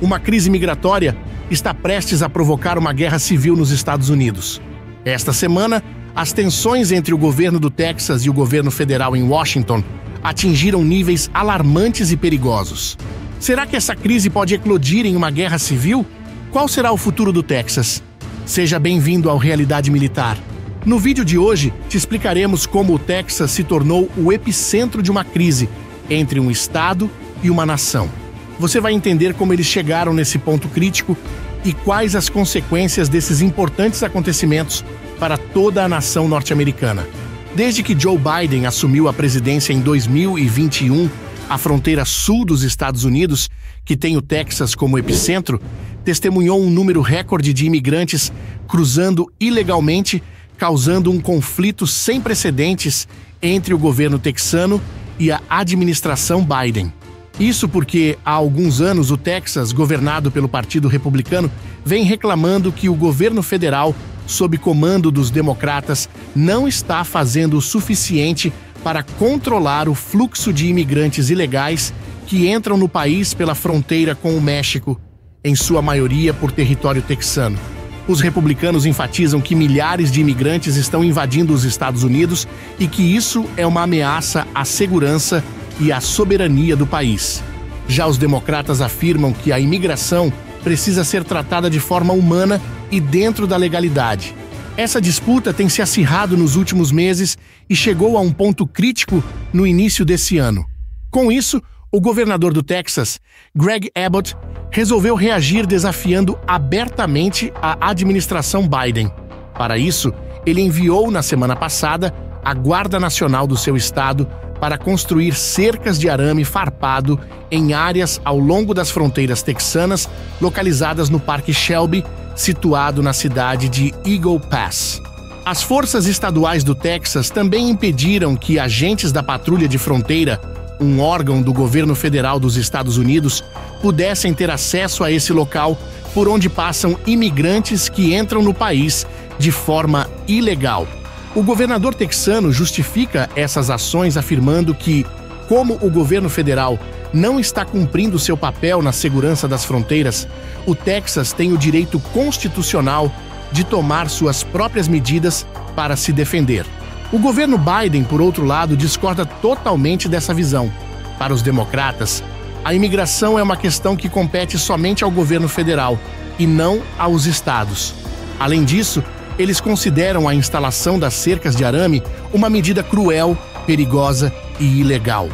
uma crise migratória está prestes a provocar uma guerra civil nos Estados Unidos. Esta semana, as tensões entre o governo do Texas e o governo federal em Washington atingiram níveis alarmantes e perigosos. Será que essa crise pode eclodir em uma guerra civil? Qual será o futuro do Texas? Seja bem-vindo ao Realidade Militar. No vídeo de hoje, te explicaremos como o Texas se tornou o epicentro de uma crise entre um estado e uma nação. Você vai entender como eles chegaram nesse ponto crítico e quais as consequências desses importantes acontecimentos para toda a nação norte-americana. Desde que Joe Biden assumiu a presidência em 2021, a fronteira sul dos Estados Unidos, que tem o Texas como epicentro, testemunhou um número recorde de imigrantes cruzando ilegalmente, causando um conflito sem precedentes entre o governo texano e a administração Biden. Isso porque, há alguns anos, o Texas, governado pelo Partido Republicano, vem reclamando que o governo federal, sob comando dos democratas, não está fazendo o suficiente para controlar o fluxo de imigrantes ilegais que entram no país pela fronteira com o México, em sua maioria por território texano. Os republicanos enfatizam que milhares de imigrantes estão invadindo os Estados Unidos e que isso é uma ameaça à segurança e à soberania do país. Já os democratas afirmam que a imigração precisa ser tratada de forma humana e dentro da legalidade. Essa disputa tem se acirrado nos últimos meses e chegou a um ponto crítico no início desse ano. Com isso, o governador do Texas, Greg Abbott, resolveu reagir desafiando abertamente a administração Biden. Para isso, ele enviou na semana passada a Guarda Nacional do seu estado para construir cercas de arame farpado em áreas ao longo das fronteiras texanas localizadas no Parque Shelby, situado na cidade de Eagle Pass. As forças estaduais do Texas também impediram que agentes da Patrulha de Fronteira, um órgão do governo federal dos Estados Unidos, pudessem ter acesso a esse local por onde passam imigrantes que entram no país de forma ilegal. O governador texano justifica essas ações afirmando que, como o governo federal não está cumprindo seu papel na segurança das fronteiras, o Texas tem o direito constitucional de tomar suas próprias medidas para se defender. O governo Biden, por outro lado, discorda totalmente dessa visão. Para os democratas, a imigração é uma questão que compete somente ao governo federal e não aos estados. Além disso, eles consideram a instalação das cercas de arame uma medida cruel, perigosa e ilegal.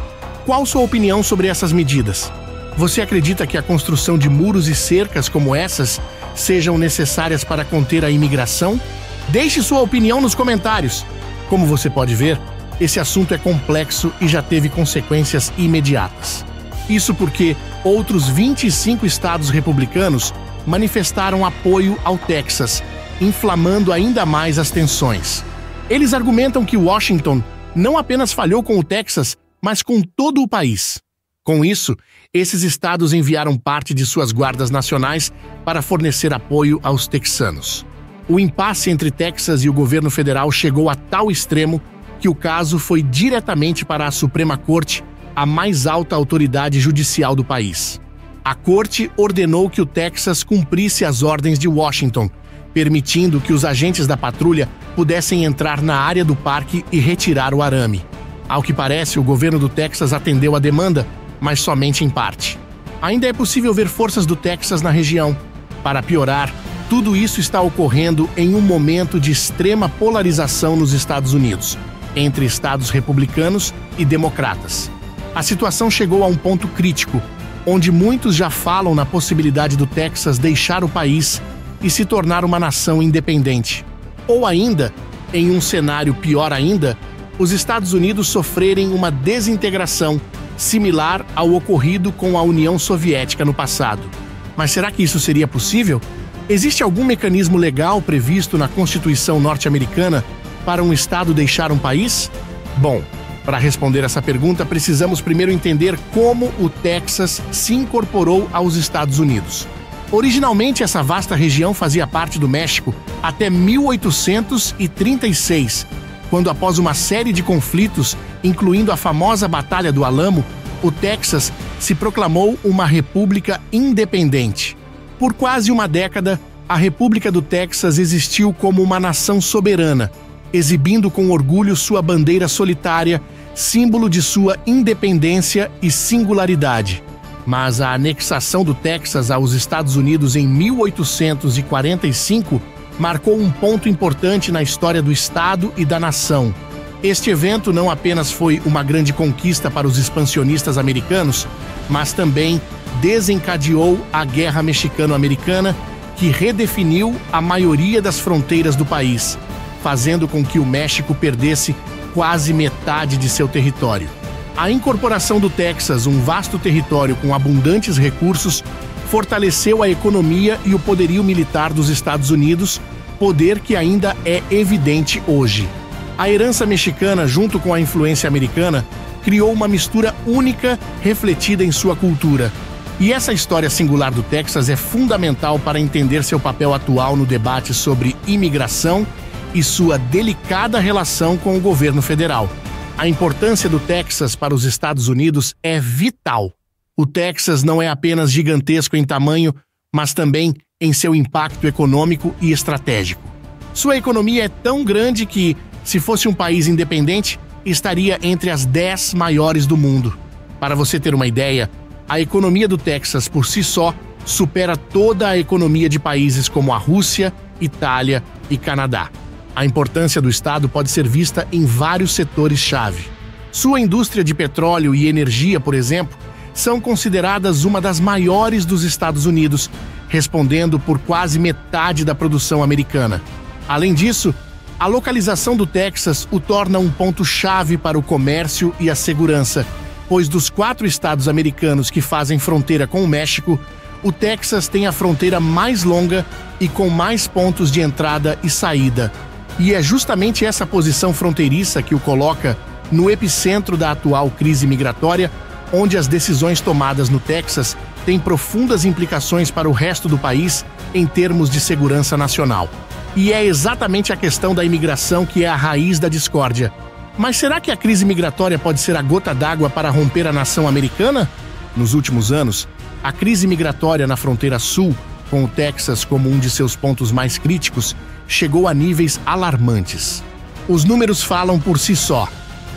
Qual sua opinião sobre essas medidas? Você acredita que a construção de muros e cercas como essas sejam necessárias para conter a imigração? Deixe sua opinião nos comentários. Como você pode ver, esse assunto é complexo e já teve consequências imediatas. Isso porque outros 25 estados republicanos manifestaram apoio ao Texas, inflamando ainda mais as tensões. Eles argumentam que Washington não apenas falhou com o Texas, mas com todo o país. Com isso, esses estados enviaram parte de suas guardas nacionais para fornecer apoio aos texanos. O impasse entre Texas e o governo federal chegou a tal extremo que o caso foi diretamente para a Suprema Corte, a mais alta autoridade judicial do país. A corte ordenou que o Texas cumprisse as ordens de Washington, permitindo que os agentes da patrulha pudessem entrar na área do parque e retirar o arame. Ao que parece, o governo do Texas atendeu a demanda, mas somente em parte. Ainda é possível ver forças do Texas na região. Para piorar, tudo isso está ocorrendo em um momento de extrema polarização nos Estados Unidos, entre estados republicanos e democratas. A situação chegou a um ponto crítico, onde muitos já falam na possibilidade do Texas deixar o país e se tornar uma nação independente. Ou ainda, em um cenário pior ainda, os Estados Unidos sofrerem uma desintegração similar ao ocorrido com a União Soviética no passado. Mas será que isso seria possível? Existe algum mecanismo legal previsto na Constituição norte-americana para um estado deixar um país? Bom, para responder essa pergunta, precisamos primeiro entender como o Texas se incorporou aos Estados Unidos. Originalmente, essa vasta região fazia parte do México até 1836, quando, após uma série de conflitos, incluindo a famosa Batalha do Alamo, o Texas se proclamou uma república independente. Por quase uma década, a República do Texas existiu como uma nação soberana, exibindo com orgulho sua bandeira solitária, símbolo de sua independência e singularidade. Mas a anexação do Texas aos Estados Unidos em 1845 marcou um ponto importante na história do Estado e da nação. Este evento não apenas foi uma grande conquista para os expansionistas americanos, mas também desencadeou a Guerra Mexicano-Americana, que redefiniu a maioria das fronteiras do país, fazendo com que o México perdesse quase metade de seu território. A incorporação do Texas, um vasto território com abundantes recursos, fortaleceu a economia e o poderio militar dos Estados Unidos, poder que ainda é evidente hoje. A herança mexicana, junto com a influência americana, criou uma mistura única refletida em sua cultura. E essa história singular do Texas é fundamental para entender seu papel atual no debate sobre imigração e sua delicada relação com o governo federal. A importância do Texas para os Estados Unidos é vital. O Texas não é apenas gigantesco em tamanho, mas também em seu impacto econômico e estratégico. Sua economia é tão grande que, se fosse um país independente, estaria entre as 10 maiores do mundo. Para você ter uma ideia, a economia do Texas por si só supera toda a economia de países como a Rússia, Itália e Canadá. A importância do estado pode ser vista em vários setores-chave. Sua indústria de petróleo e energia, por exemplo, são consideradas uma das maiores dos Estados Unidos, respondendo por quase metade da produção americana. Além disso, a localização do Texas o torna um ponto-chave para o comércio e a segurança, pois dos 4 estados americanos que fazem fronteira com o México, o Texas tem a fronteira mais longa e com mais pontos de entrada e saída. E é justamente essa posição fronteiriça que o coloca no epicentro da atual crise migratória, onde as decisões tomadas no Texas têm profundas implicações para o resto do país em termos de segurança nacional. E é exatamente a questão da imigração que é a raiz da discórdia. Mas será que a crise migratória pode ser a gota d'água para romper a nação americana? Nos últimos anos, a crise migratória na fronteira sul, com o Texas como um de seus pontos mais críticos, chegou a níveis alarmantes. Os números falam por si só.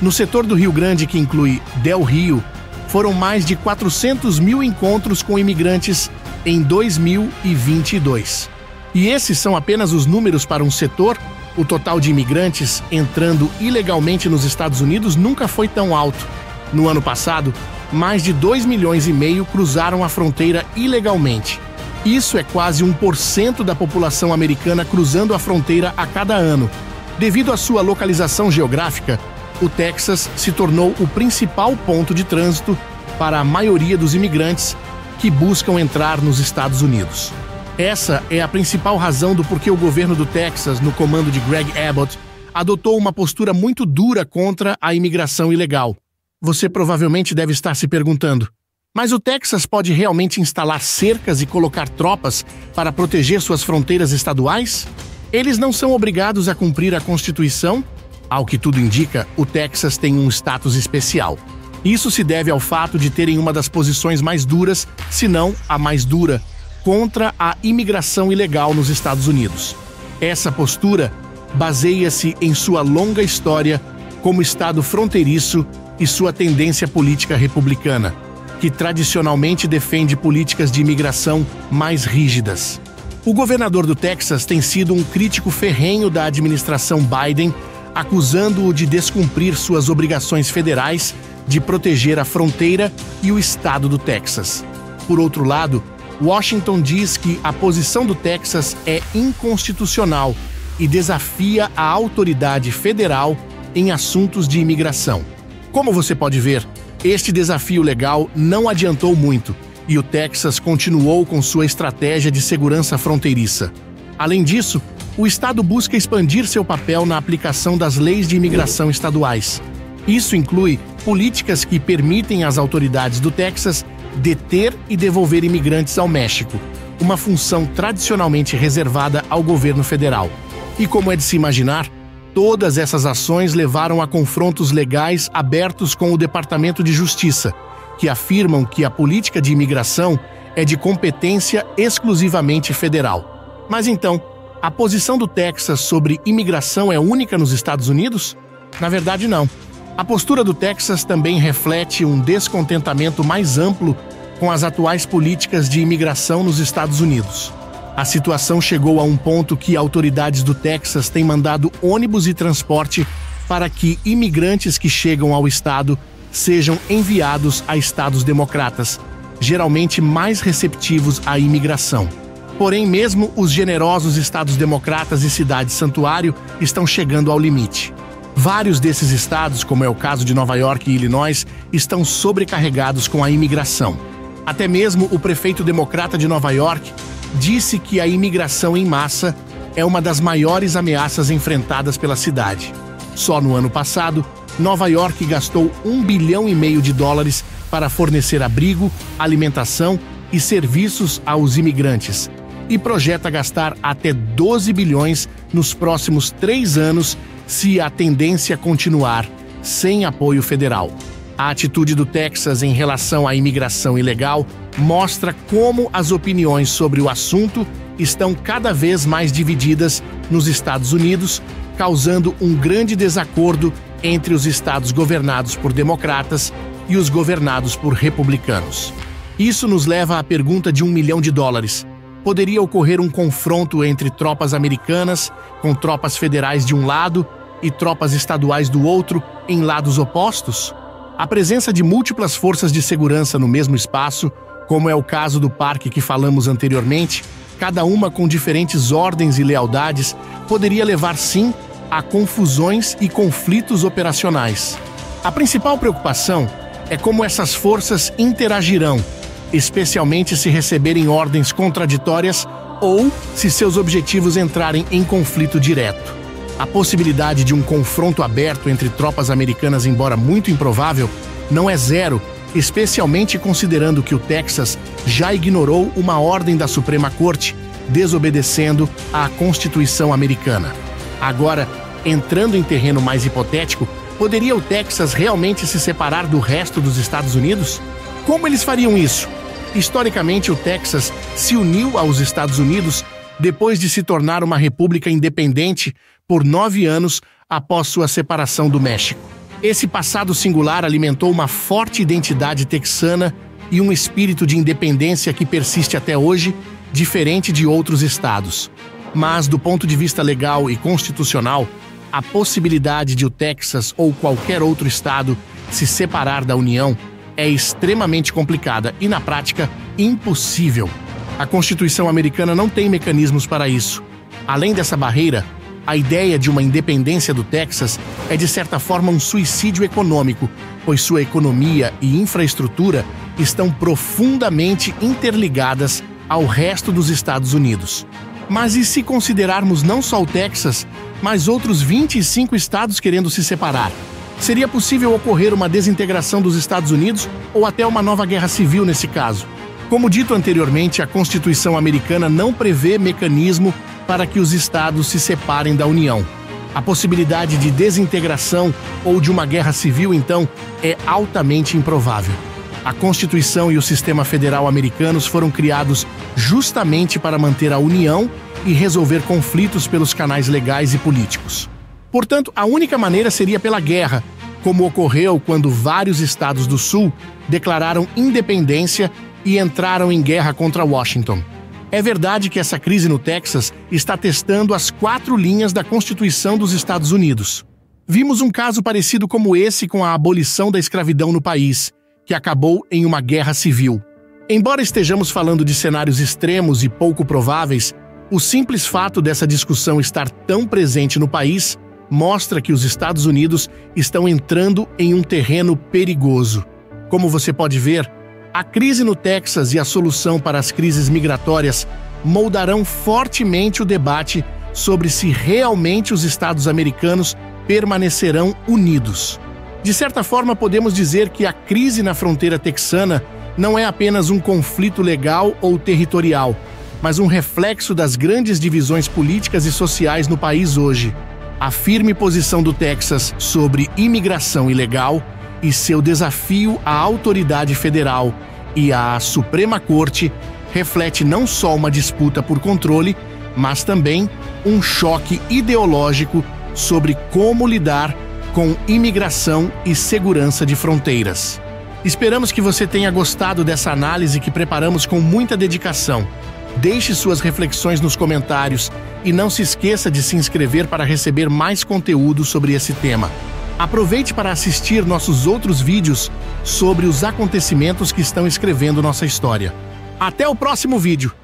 No setor do Rio Grande, que inclui Del Rio, foram mais de 400 mil encontros com imigrantes em 2022. E esses são apenas os números para um setor. O total de imigrantes entrando ilegalmente nos Estados Unidos nunca foi tão alto. No ano passado, mais de 2,5 milhões cruzaram a fronteira ilegalmente. Isso é quase 1% da população americana cruzando a fronteira a cada ano. Devido à sua localização geográfica, o Texas se tornou o principal ponto de trânsito para a maioria dos imigrantes que buscam entrar nos Estados Unidos. Essa é a principal razão do porquê o governo do Texas, no comando de Greg Abbott, adotou uma postura muito dura contra a imigração ilegal. Você provavelmente deve estar se perguntando: mas o Texas pode realmente instalar cercas e colocar tropas para proteger suas fronteiras estaduais? Eles não são obrigados a cumprir a Constituição? Ao que tudo indica, o Texas tem um status especial. Isso se deve ao fato de terem uma das posições mais duras, se não a mais dura, contra a imigração ilegal nos Estados Unidos. Essa postura baseia-se em sua longa história como estado fronteiriço e sua tendência política republicana, que tradicionalmente defende políticas de imigração mais rígidas. O governador do Texas tem sido um crítico ferrenho da administração Biden, acusando-o de descumprir suas obrigações federais de proteger a fronteira e o estado do Texas. Por outro lado, Washington diz que a posição do Texas é inconstitucional e desafia a autoridade federal em assuntos de imigração. Como você pode ver, este desafio legal não adiantou muito e o Texas continuou com sua estratégia de segurança fronteiriça. Além disso, o estado busca expandir seu papel na aplicação das leis de imigração estaduais. Isso inclui políticas que permitem às autoridades do Texas deter e devolver imigrantes ao México, uma função tradicionalmente reservada ao governo federal. E como é de se imaginar, todas essas ações levaram a confrontos legais abertos com o Departamento de Justiça, que afirmam que a política de imigração é de competência exclusivamente federal. Mas então, a posição do Texas sobre imigração é única nos Estados Unidos? Na verdade, não. A postura do Texas também reflete um descontentamento mais amplo com as atuais políticas de imigração nos Estados Unidos. A situação chegou a um ponto que autoridades do Texas têm mandado ônibus e transporte para que imigrantes que chegam ao estado sejam enviados a estados democratas, geralmente mais receptivos à imigração. Porém, mesmo os generosos estados democratas e cidades santuário estão chegando ao limite. Vários desses estados, como é o caso de Nova York e Illinois, estão sobrecarregados com a imigração. Até mesmo o prefeito democrata de Nova York disse que a imigração em massa é uma das maiores ameaças enfrentadas pela cidade. Só no ano passado, Nova York gastou $1,5 bilhão para fornecer abrigo, alimentação e serviços aos imigrantes e projeta gastar até 12 bilhões nos próximos 3 anos se a tendência continuar sem apoio federal. A atitude do Texas em relação à imigração ilegal mostra como as opiniões sobre o assunto estão cada vez mais divididas nos Estados Unidos, causando um grande desacordo entre os estados governados por democratas e os governados por republicanos. Isso nos leva à pergunta de $1 milhão. Poderia ocorrer um confronto entre tropas americanas com tropas federais de um lado e tropas estaduais do outro em lados opostos? A presença de múltiplas forças de segurança no mesmo espaço, como é o caso do parque que falamos anteriormente, cada uma com diferentes ordens e lealdades, poderia levar sim a confusões e conflitos operacionais. A principal preocupação é como essas forças interagirão, especialmente se receberem ordens contraditórias ou se seus objetivos entrarem em conflito direto. A possibilidade de um confronto aberto entre tropas americanas, embora muito improvável, não é zero, especialmente considerando que o Texas já ignorou uma ordem da Suprema Corte, desobedecendo à Constituição americana. Agora, entrando em terreno mais hipotético, poderia o Texas realmente se separar do resto dos Estados Unidos? Como eles fariam isso? Historicamente, o Texas se uniu aos Estados Unidos depois de se tornar uma república independente por 9 anos após sua separação do México. Esse passado singular alimentou uma forte identidade texana e um espírito de independência que persiste até hoje, diferente de outros estados. Mas, do ponto de vista legal e constitucional, a possibilidade de o Texas ou qualquer outro estado se separar da União é extremamente complicada e, na prática, impossível. A Constituição americana não tem mecanismos para isso. Além dessa barreira, a ideia de uma independência do Texas é, de certa forma, um suicídio econômico, pois sua economia e infraestrutura estão profundamente interligadas ao resto dos Estados Unidos. Mas e se considerarmos não só o Texas, mas outros 25 estados querendo se separar? Seria possível ocorrer uma desintegração dos Estados Unidos ou até uma nova guerra civil nesse caso? Como dito anteriormente, a Constituição americana não prevê mecanismo para que os estados se separem da União. A possibilidade de desintegração ou de uma guerra civil, então, é altamente improvável. A Constituição e o sistema federal americanos foram criados justamente para manter a União e resolver conflitos pelos canais legais e políticos. Portanto, a única maneira seria pela guerra, como ocorreu quando vários estados do Sul declararam independência e entraram em guerra contra Washington. É verdade que essa crise no Texas está testando as 4 linhas da Constituição dos Estados Unidos. Vimos um caso parecido como esse com a abolição da escravidão no país, que acabou em uma guerra civil. Embora estejamos falando de cenários extremos e pouco prováveis, o simples fato dessa discussão estar tão presente no país mostra que os Estados Unidos estão entrando em um terreno perigoso. Como você pode ver, a crise no Texas e a solução para as crises migratórias moldarão fortemente o debate sobre se realmente os Estados americanos permanecerão unidos. De certa forma, podemos dizer que a crise na fronteira texana não é apenas um conflito legal ou territorial, mas um reflexo das grandes divisões políticas e sociais no país hoje. A firme posição do Texas sobre imigração ilegal e seu desafio à autoridade federal e à Suprema Corte reflete não só uma disputa por controle, mas também um choque ideológico sobre como lidar com imigração e segurança de fronteiras. Esperamos que você tenha gostado dessa análise que preparamos com muita dedicação. Deixe suas reflexões nos comentários e não se esqueça de se inscrever para receber mais conteúdo sobre esse tema. Aproveite para assistir nossos outros vídeos sobre os acontecimentos que estão escrevendo nossa história. Até o próximo vídeo!